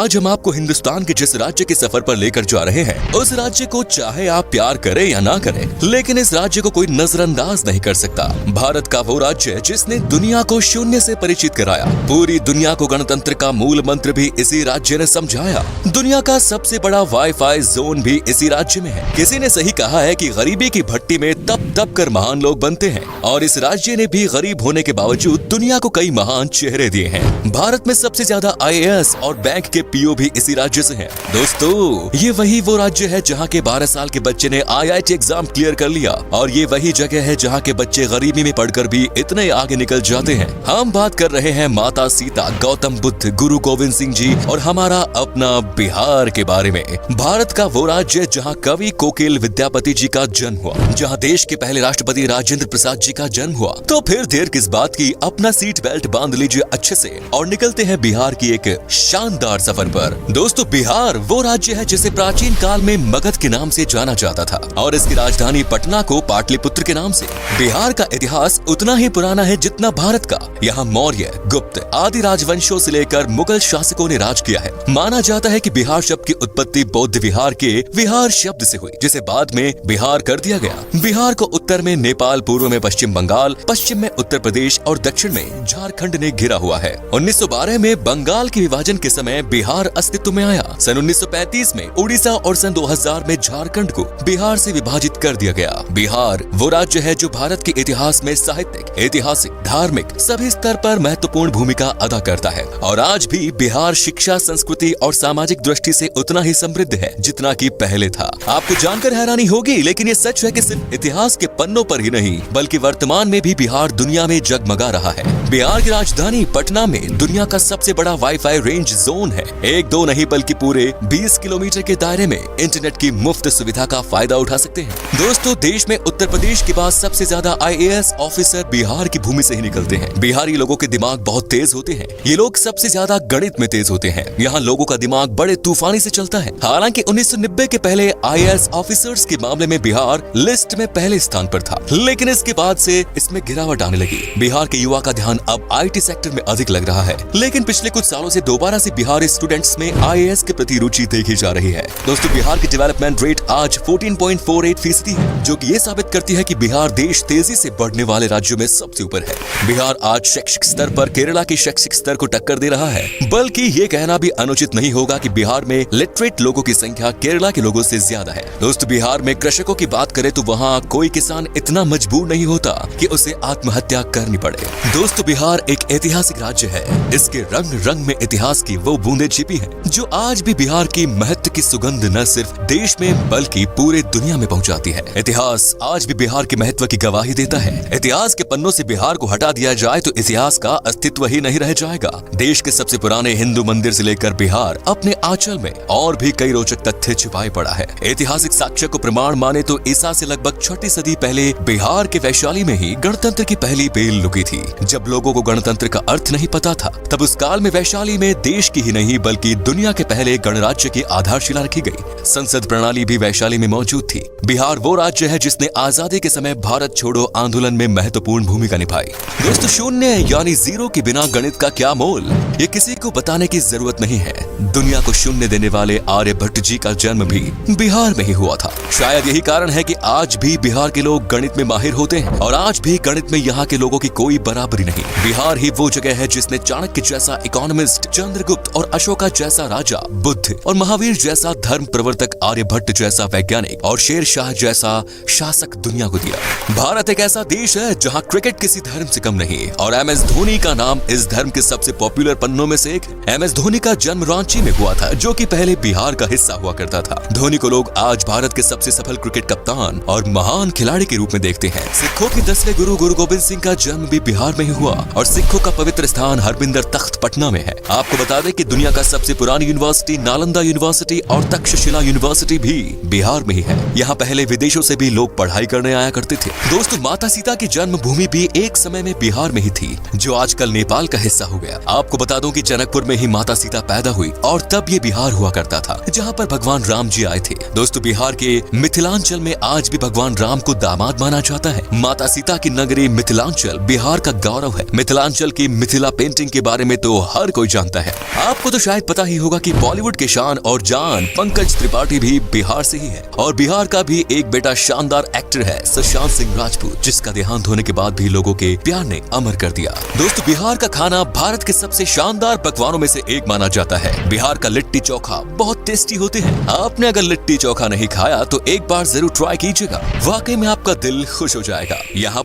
आज हम आपको हिंदुस्तान के जिस राज्य के सफर पर लेकर जा रहे हैं, उस राज्य को चाहे आप प्यार करें या ना करें, लेकिन इस राज्य को कोई नजरअंदाज नहीं कर सकता। भारत का वो राज्य जिसने दुनिया को शून्य से परिचित कराया, पूरी दुनिया को गणतंत्र का मूल मंत्र भी इसी राज्य ने समझाया। दुनिया का सबसे बड़ा वाईफाई जोन भी इसी राज्य में है। किसी ने सही कहा है कि गरीबी की भट्टी में तप तप कर महान लोग बनते हैं, और इस राज्य ने भी गरीब होने के बावजूद दुनिया को कई महान चेहरे दिए हैं। भारत में सबसे ज्यादा IAS और बैंक के PO भी इसी राज्य से हैं। दोस्तों, ये वही वो राज्य है जहाँ के 12 साल के बच्चे ने IIT एग्जाम क्लियर कर लिया, और ये वही जगह है जहाँ के बच्चे गरीबी में पढ़कर भी इतने आगे निकल जाते हैं। हम बात कर रहे हैं माता सीता, गौतम बुद्ध, गुरु गोविंद सिंह जी और हमारा अपना बिहार के बारे में। भारत का वो राज्य जहाँ कवि कोकिल विद्यापति जी का जन्म हुआ, जहाँ देश के पहले राष्ट्रपति राजेंद्र प्रसाद जी का जन्म हुआ। तो फिर देर किस बात की, अपना सीट बेल्ट बांध लीजिए अच्छे से और निकलते हैं बिहार की एक शानदार सफर पर। दोस्तों, बिहार वो राज्य है जिसे प्राचीन काल में मगध के नाम से जाना जाता था, और इसकी राजधानी पटना को पाटलिपुत्र के नाम से। बिहार का इतिहास उतना ही पुराना है जितना भारत का। यहाँ मौर्य, गुप्त आदि राजवंशों से लेकर मुगल शासकों ने राज किया है। माना जाता है कि बिहार शब्द की उत्पत्ति बौद्ध विहार के विहार शब्द से हुई, जिसे बाद में बिहार कर दिया गया। बिहार को उत्तर में नेपाल, पूर्व में पश्चिम बंगाल, पश्चिम में उत्तर प्रदेश और दक्षिण में झारखंड ने घिरा हुआ है। 1912 में बंगाल के विभाजन के समय बिहार अस्तित्व में आया। सन 1935 में उड़ीसा और सन 2000 में झारखंड को बिहार से विभाजित कर दिया गया। बिहार वो राज्य है जो भारत के इतिहास में साहित्यिक, ऐतिहासिक, धार्मिक सभी स्तर पर महत्वपूर्ण भूमिका अदा करता है, और आज भी बिहार शिक्षा, संस्कृति और सामाजिक दृष्टि से उतना ही समृद्ध है जितना कि पहले था। आपको जानकर हैरानी होगी, लेकिन ये सच है कि सिर्फ इतिहास के पन्नों पर ही नहीं बल्कि वर्तमान में भी बिहार दुनिया में जगमगा रहा है। बिहार की राजधानी पटना में दुनिया का सबसे बड़ा वाईफाई रेंज जोन है। एक दो नहीं बल्कि पूरे 20 किलोमीटर के दायरे में इंटरनेट की मुफ्त सुविधा का फायदा उठा सकते हैं। दोस्तों, देश में उत्तर प्रदेश के बाद सबसे ज्यादा IAS ऑफिसर बिहार की भूमि से ही निकलते हैं। बिहारी लोगों के दिमाग बहुत तेज होते हैं। ये लोग सबसे ज्यादा गणित में तेज होते हैं। यहाँ लोगों का दिमाग बड़े तूफानी से चलता है। हालांकि 1990 के पहले IAS ऑफिसर्स के मामले में बिहार लिस्ट में पहले स्थान पर था, लेकिन इसके बाद से इसमें गिरावट आने लगी। बिहार के युवा का ध्यान अब IT सेक्टर में अधिक लग रहा है, लेकिन पिछले कुछ सालों से दोबारा से बिहारी स्टूडेंट्स में IAS के प्रति रुचि देखी जा रही है। दोस्तों, बिहार की डेवलपमेंट रेट आज 14.48% है, जो कि ये साबित करती है कि बिहार देश तेजी से बढ़ने वाले राज्यों में सबसे ऊपर है। बिहार आज शैक्षिक स्तर पर केरला के शैक्षिक स्तर को टक्कर दे रहा है, बल्कि ये कहना भी अनुचित नहीं होगा कि बिहार में लिटरेट लोगों की संख्या केरला के लोगों से ज्यादा है। दोस्तों, बिहार में कृषकों की बात करें तो वहाँ कोई किसान इतना मजबूर नहीं होता कि उसे आत्महत्या करनी पड़े। दोस्तों, बिहार एक ऐतिहासिक राज्य है। इसके रंग रंग में इतिहास की वो बूंदें छिपी हैं, जो आज भी बिहार की महत्व की सुगंध न सिर्फ देश में बल्कि पूरे दुनिया में पहुंचाती है। इतिहास आज भी बिहार के महत्व की गवाही देता है। इतिहास के पन्नों से बिहार को हटा दिया जाए तो इतिहास का अस्तित्व ही नहीं रह जाएगा। देश के सबसे पुराने हिंदू मंदिर से लेकर बिहार अपने आंचल में और भी कई रोचक तथ्य छिपाए पड़ा है। ऐतिहासिक साक्ष्य को प्रमाण माने तो ईसा से लगभग 6वीं सदी पहले बिहार के वैशाली में ही गणतंत्र की पहली बेल लुकी थी। जब लोगों को गणतंत्र का अर्थ नहीं पता था, तब उस काल में वैशाली में देश की ही नहीं बल्कि दुनिया के पहले गणराज्य की आधारशिला रखी गई। संसद प्रणाली भी वैशाली में मौजूद थी। बिहार वो राज्य है जिसने आजादी के समय भारत छोड़ो आंदोलन में महत्वपूर्ण भूमिका निभाई। दोस्तों, शून्य यानी जीरो के बिना गणित का क्या मोल, ये किसी को बताने की जरूरत नहीं है। दुनिया को शून्य देने वाले आर्यभट्ट जी का जन्म भी बिहार में ही हुआ था। शायद यही कारण है कि आज भी बिहार के लोग गणित में माहिर होते हैं, और आज भी गणित में यहाँ के लोगों की कोई बराबरी नहीं। बिहार ही वो जगह है जिसने चाणक्य जैसा इकोनॉमिस्ट, चंद्रगुप्त और अशोका जैसा राजा, बुद्ध और महावीर जैसा धर्म प्रवर्तक, आर्यभट्ट जैसा वैज्ञानिक और शेर शाह जैसा शासक दुनिया को दिया। भारत एक ऐसा देश है जहाँ क्रिकेट किसी धर्म से कम नहीं, और MS धोनी का नाम इस धर्म के सबसे पॉपुलर पन्नों में से एक। MS धोनी का जन्म रांची में हुआ था, जो कि पहले बिहार का हिस्सा हुआ करता था। धोनी को लोग आज भारत के सबसे सफल क्रिकेट कप्तान और महान खिलाड़ी के रूप में देखते हैं। सिखों के 10वें गुरु गुरु गोविंद सिंह का जन्म भी बिहार में ही हुआ, और सिखों का पवित्र स्थान हरमिंदर तख्त पटना में है। आपको बता दें कि दुनिया का सबसे पुरानी यूनिवर्सिटी नालंदा यूनिवर्सिटी और तक्षशिला यूनिवर्सिटी भी बिहार में ही है। यहाँ पहले विदेशों से भी लोग पढ़ाई करने आया करते थे। दोस्तों, माता सीता की जन्मभूमि भी एक समय में बिहार में ही थी, जो आजकल नेपाल का हिस्सा हो गया। आपको बता दूं कि जनकपुर में ही माता सीता पैदा हुई, और तब ये बिहार हुआ करता था, जहाँ पर भगवान राम जी आए थे। दोस्तों, बिहार के मिथिलांचल में आज भी भगवान राम को दामाद माना जाता है। माता सीता की नगरी मिथिलांचल बिहार का गौरव है। मिथिलांचल की मिथिला पेंटिंग के बारे में तो हर कोई जानता है। आपको तो शायद शायद पता ही होगा कि बॉलीवुड के शान और जान पंकज त्रिपाठी भी बिहार से ही है और बिहार का भी एक बेटा शानदार एक्टर है सुशांत सिंह राजपूत, जिसका देहांत होने के बाद भी लोगों के प्यार ने अमर कर दिया। दोस्तों, बिहार का खाना भारत के सबसे शानदार पकवानों में से एक माना जाता है। बिहार का लिट्टी चोखा बहुत टेस्टी होते हैं। आपने अगर लिट्टी चोखा नहीं खाया तो एक बार जरूर ट्राई कीजिएगा, वाकई में आपका दिल खुश हो जाएगा। यहाँ